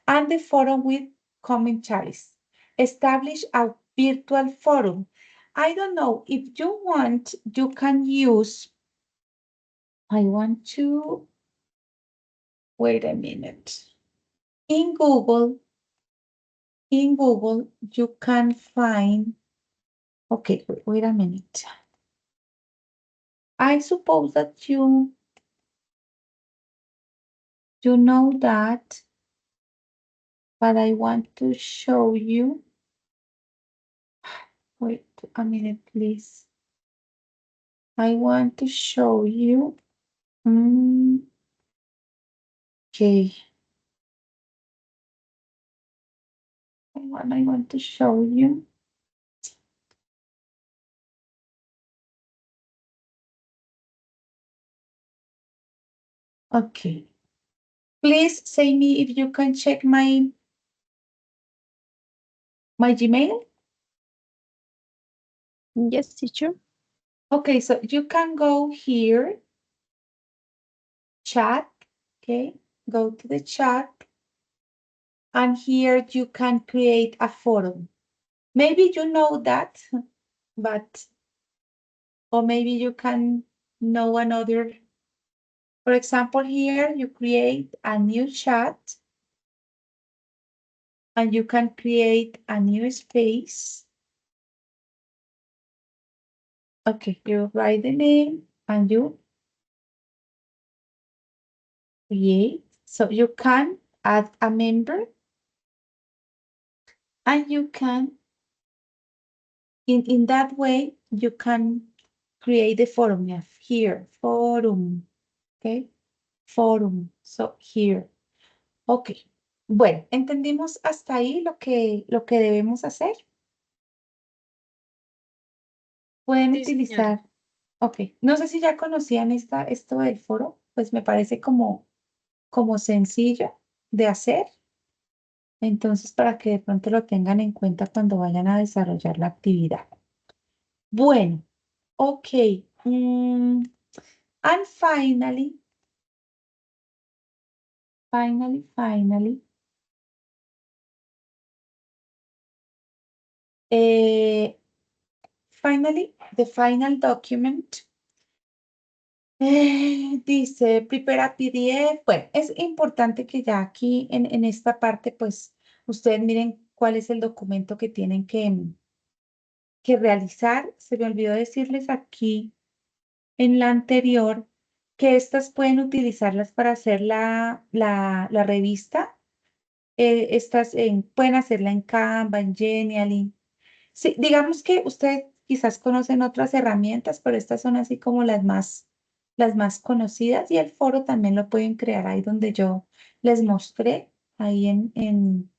and the forum with commentaries. Establish a virtual forum. I don't know if you want, you can use, I want to, wait a minute. In Google, you can find, okay, wait a minute. I suppose that you know that, but I want to show you. Wait a minute, please. I want to show you. Okay. I want to show you. Okay. Please say me if you can check my Gmail. Yes, teacher. Okay, so you can go here, chat, okay? Go to the chat, and here you can create a forum. Maybe you know that, but, or maybe you can know another. For example, here you create a new chat, and you can create a new space. Okay, you write the name and you create. So you can add a member and you can, in that way, you can create the forum. Yeah, here, forum, okay, forum. So here, okay. Bueno, entendimos hasta ahí lo que debemos hacer. Pueden Sí, señora. utilizar, ok, no sé si ya conocían esto del foro, pues me parece como sencillo de hacer. Entonces, para que de pronto lo tengan en cuenta cuando vayan a desarrollar la actividad. Bueno, ok. And finally, finally, the final document dice, prepare a PDF. Bueno, es importante que ya aquí en esta parte, pues, ustedes miren cuál es el documento que tienen que realizar. Se me olvidó decirles aquí en la anterior que estas pueden utilizarlas para hacer la revista. Estas pueden hacerla en Canva, en Genially. Sí, digamos que ustedes quizás conocen otras herramientas, pero estas son así como las más conocidas y el foro también lo pueden crear ahí donde yo les mostré, ahí en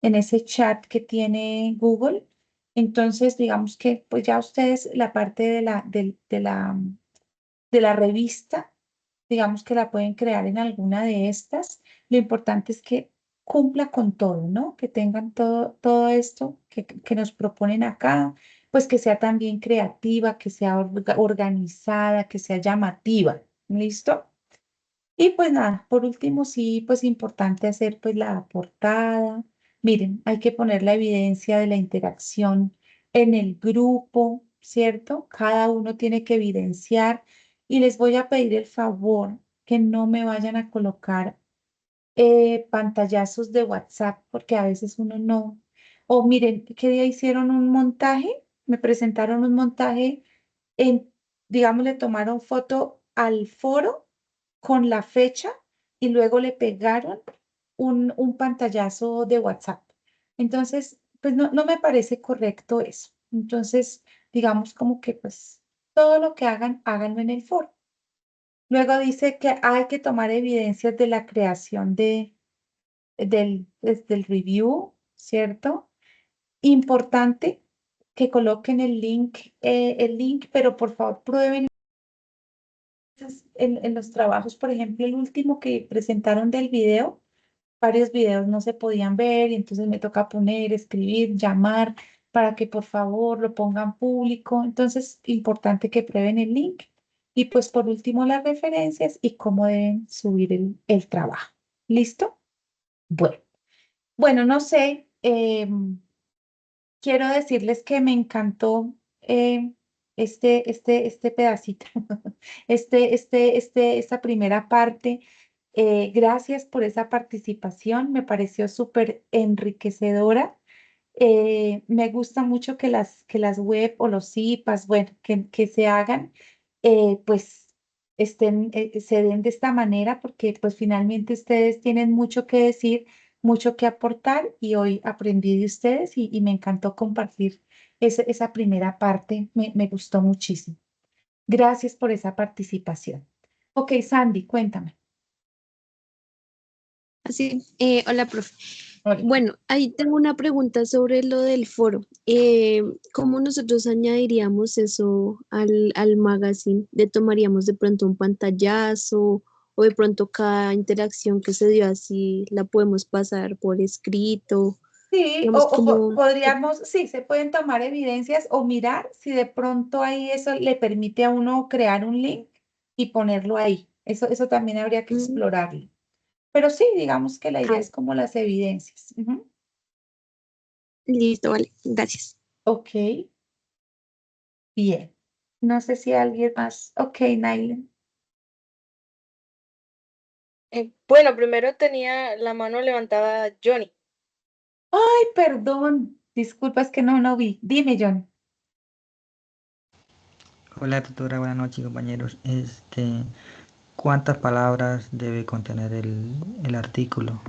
ese chat que tiene Google. Entonces, digamos que pues ya ustedes la parte de la revista digamos que la pueden crear en alguna de estas. Lo importante es que cumpla con todo, ¿no? Que tengan todo esto que nos proponen acá, pues que sea también creativa, que sea organizada, que sea llamativa. ¿Listo? Y pues nada, por último, sí, pues importante hacer pues la portada. Miren, hay que poner la evidencia de la interacción en el grupo, ¿cierto? Cada uno tiene que evidenciar y les voy a pedir el favor que no me vayan a colocar pantallazos de WhatsApp porque a veces uno no. O miren, ¿qué día hicieron un montaje? Me presentaron un montaje en, digamos, le tomaron foto al foro con la fecha y luego le pegaron un pantallazo de WhatsApp. Entonces, pues no me parece correcto eso. Entonces, digamos como que pues todo lo que hagan, háganlo en el foro. Luego dice que hay que tomar evidencias de la creación del review, ¿cierto? Importante que coloquen el link, pero por favor prueben en los trabajos, por ejemplo, el último que presentaron del video, varios videos no se podían ver y entonces me toca poner, escribir, llamar para que por favor lo pongan público. Entonces, importante que prueben el link. Y pues por último, las referencias y cómo deben subir el trabajo. ¿Listo? Bueno, bueno, no sé. Quiero decirles que me encantó este pedacito, esta primera parte. Gracias por esa participación, me pareció súper enriquecedora. Me gusta mucho que las web o los CIPAS, bueno, que se hagan, pues se den de esta manera porque pues finalmente ustedes tienen mucho que decir, mucho que aportar y hoy aprendí de ustedes y me encantó compartir esa primera parte, me gustó muchísimo. Gracias por esa participación. Ok, Sandy, cuéntame. Así, hola, profe. Hola. Bueno, ahí tengo una pregunta sobre lo del foro. ¿Cómo nosotros añadiríamos eso al magazine? ¿Le tomaríamos de pronto un pantallazo o de pronto cada interacción que se dio así la podemos pasar por escrito? Sí, Digamos, como... podríamos, sí, se pueden tomar evidencias o mirar si de pronto ahí eso le permite a uno crear un link y ponerlo ahí. Eso también habría que Mm, explorarlo. Pero sí, digamos que la idea ah, es como las evidencias. Ujú. listo, vale, gracias. Ok, bien. No sé si alguien más. Ok, Nailen. Bueno, primero tenía la mano levantada Johnny. Ay, perdón. Disculpa, es que no vi. Dime, John. Hola tutora, buenas noches compañeros. ¿Cuántas palabras debe contener el artículo?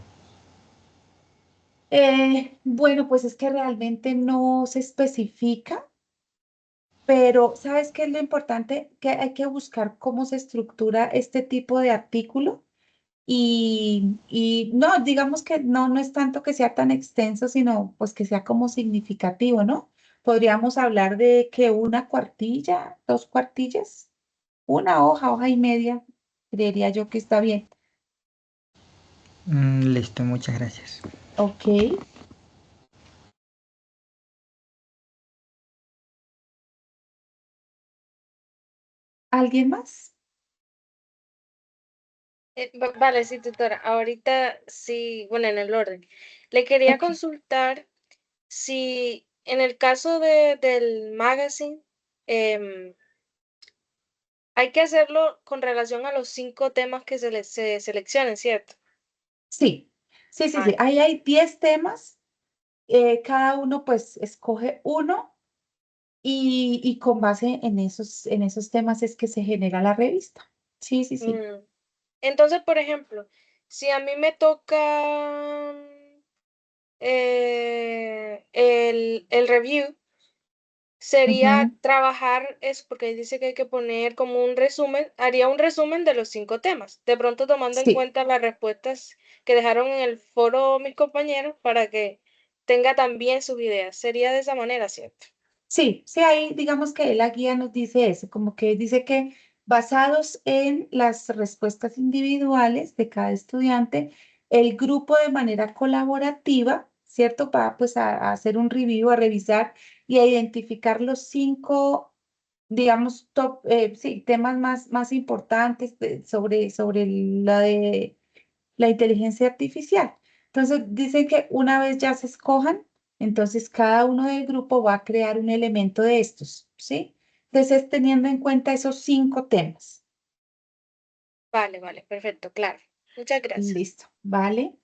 Bueno, pues es que realmente no se especifica. Pero, ¿sabes qué es lo importante? Que hay que buscar cómo se estructura este tipo de artículo y no, digamos que no es tanto que sea tan extenso, sino pues que sea como significativo, ¿no? Podríamos hablar de que una cuartilla, dos cuartillas, una hoja y media, creería yo que está bien. Listo, muchas gracias. Ok, ¿alguien más? Vale, sí, tutora. Ahorita sí, bueno, en el orden. Le quería Ok, consultar si en el caso del magazine hay que hacerlo con relación a los 5 temas que se seleccionen, ¿cierto? sí, sí. Ah, Ahí hay 10 temas, cada uno pues escoge uno. Y con base en esos temas es que se genera la revista. Sí. mm. Entonces, por ejemplo, si a mí me toca el review, sería Ujú. trabajar eso, porque ahí dice que hay que poner como un resumen, haría un resumen de los 5 temas, de pronto tomando en Sí, cuenta las respuestas que dejaron en el foro mis compañeros para que tenga también sus ideas. Sería de esa manera, ¿cierto? sí, ahí digamos que la guía nos dice eso, como que dice que Basados en las respuestas individuales de cada estudiante, el grupo de manera colaborativa, ¿cierto? Va pues a hacer un review, a revisar y a identificar los 5, digamos, sí, temas más importantes sobre la de la inteligencia artificial. Entonces, dicen que una vez ya se escojan, entonces cada uno del grupo va a crear un elemento de estos, ¿sí? Entonces, teniendo en cuenta esos 5 temas. Vale, vale, perfecto, claro. Muchas gracias. Listo, ¿vale?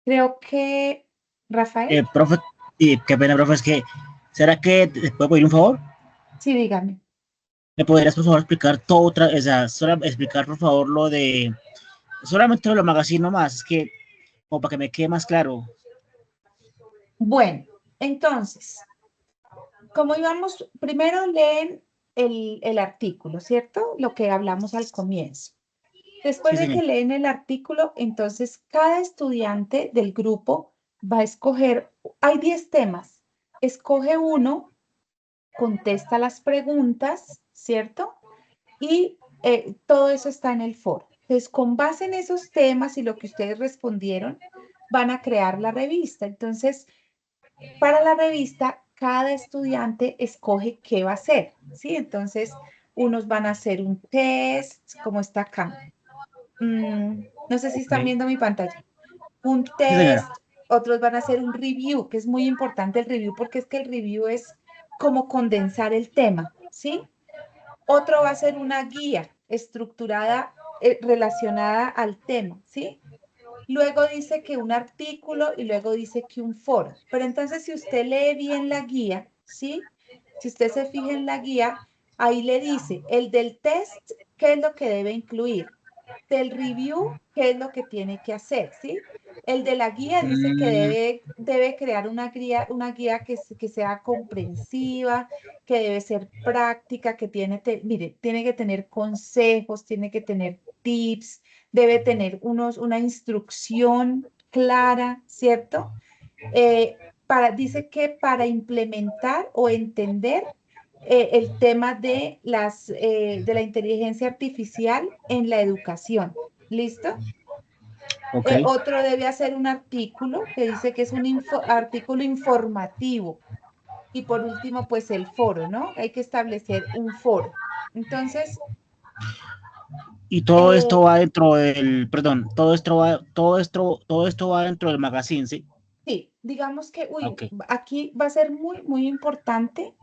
Creo que, Rafael, Profe, qué pena, profe, es que, ¿será que te puedo pedir un favor? sí, dígame. ¿Me podrías, por favor, explicar todo otra, o sea, solo explicar, por favor, lo de, solamente lo de magazine nomás, es que, como para que me quede más claro. Bueno, entonces, como íbamos, primero leen el artículo, ¿cierto? Lo que hablamos al comienzo. Después Sí, de señor. que leen el artículo, entonces cada estudiante del grupo va a escoger, hay 10 temas, escoge uno, contesta las preguntas, ¿cierto? Y todo eso está en el foro. Entonces, con base en esos temas y lo que ustedes respondieron, van a crear la revista. Entonces, para la revista, cada estudiante escoge qué va a hacer, ¿sí? Entonces, unos van a hacer un test, como está acá. No sé si Ok. están viendo mi pantalla. Un Sí, señora. test, otros van a hacer un review, que es muy importante el review porque es que el review es como condensar el tema, ¿sí? Otro va a ser una guía estructurada relacionada al tema, ¿sí? Luego dice que un artículo y luego dice que un foro. Pero entonces si usted lee bien la guía, ¿sí? Si usted se fija en la guía, ahí le dice el del test, ¿qué es lo que debe incluir? Del review, ¿qué es lo que tiene que hacer? ¿Sí? El de la guía dice que Mm, debe crear una guía que sea comprensiva, que debe ser práctica, que mire, tiene que tener consejos, tiene que tener tips, debe tener una instrucción clara, ¿cierto? Dice que para implementar o entender el tema de la inteligencia artificial en la educación. ¿Listo? ok. Otro debe hacer un artículo que dice que es un artículo informativo. Y por último, pues el foro, ¿no? Hay que establecer un foro. Entonces, Y todo esto eh, va dentro del, perdón, todo esto va dentro del magazine, ¿sí? sí, digamos que, Ok. aquí va a ser muy importante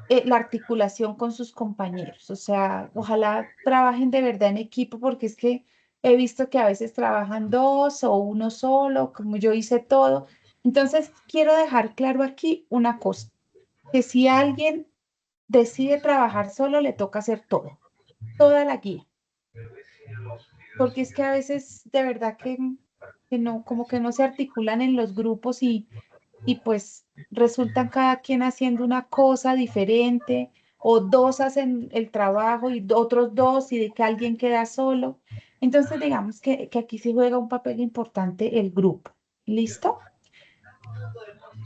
la articulación con sus compañeros. O sea, ojalá trabajen de verdad en equipo porque es que he visto que a veces trabajan dos o uno solo, como yo hice todo. Entonces, quiero dejar claro aquí una cosa, que si alguien decide trabajar solo, le toca hacer todo, toda la guía, porque es que a veces de verdad que no, como que no se articulan en los grupos y pues resultan cada quien haciendo una cosa diferente o dos hacen el trabajo y otros dos y de que alguien queda solo. Entonces digamos que aquí sí juega un papel importante el grupo. ¿Listo?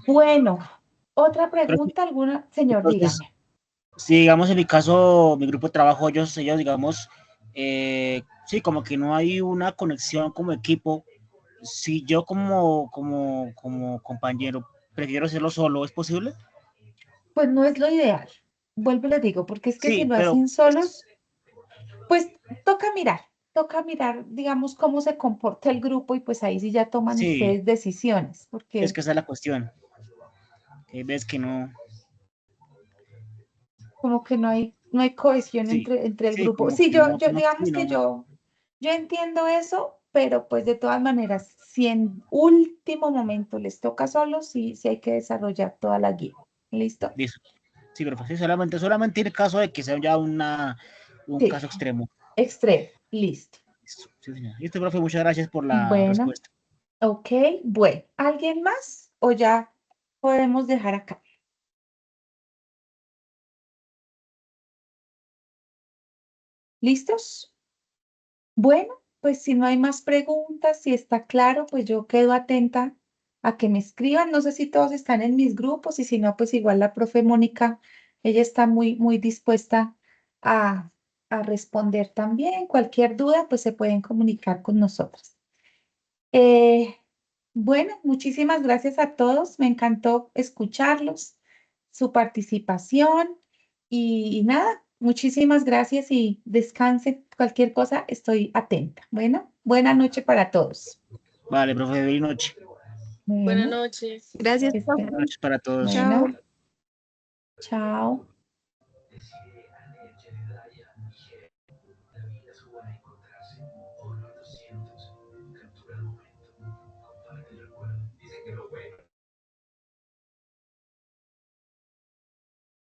Bueno, otra Pero pregunta, alguna, señor, entonces, dígame. si digamos en mi caso, mi grupo de trabajo, ellos digamos, sí, como que no hay una conexión como equipo. Si yo como compañero prefiero hacerlo solo, ¿es posible? Pues no es lo ideal. Vuelvo y les digo, porque es que si Sí, lo pero hacen solos, pues toca mirar, digamos, cómo se comporta el grupo y pues ahí sí ya toman sí, ustedes decisiones, es porque que esa es la cuestión. Que ves que no, como que no hay cohesión sí, entre el sí, grupo. como Sí, que no, no, digamos sí, que no. yo entiendo eso, pero pues de todas maneras, si en último momento les toca solo, sí hay que desarrollar toda la guía. ¿Listo? Listo. Sí, pero sí, solamente en el caso de que sea ya un Sí, caso extremo. extremo, listo. Listo, sí, señor. Listo, profe, muchas gracias por la Bueno, respuesta. ok, bueno, ¿alguien más o ya podemos dejar acá? ¿Listos? Bueno, pues si no hay más preguntas, si está claro, pues yo quedo atenta a que me escriban. No sé si todos están en mis grupos y si no, pues igual la profe Mónica, ella está muy dispuesta a responder también. Cualquier duda, pues se pueden comunicar con nosotros. Bueno, muchísimas gracias a todos. Me encantó escucharlos, su participación y nada, muchísimas gracias y descansen. Cualquier cosa, estoy atenta. Bueno, buena noche para todos. Vale, profe, buenas noches. Buenas Bueno, noches. Gracias, este, profe. Buenas noches para todos. Chao. bueno, chao.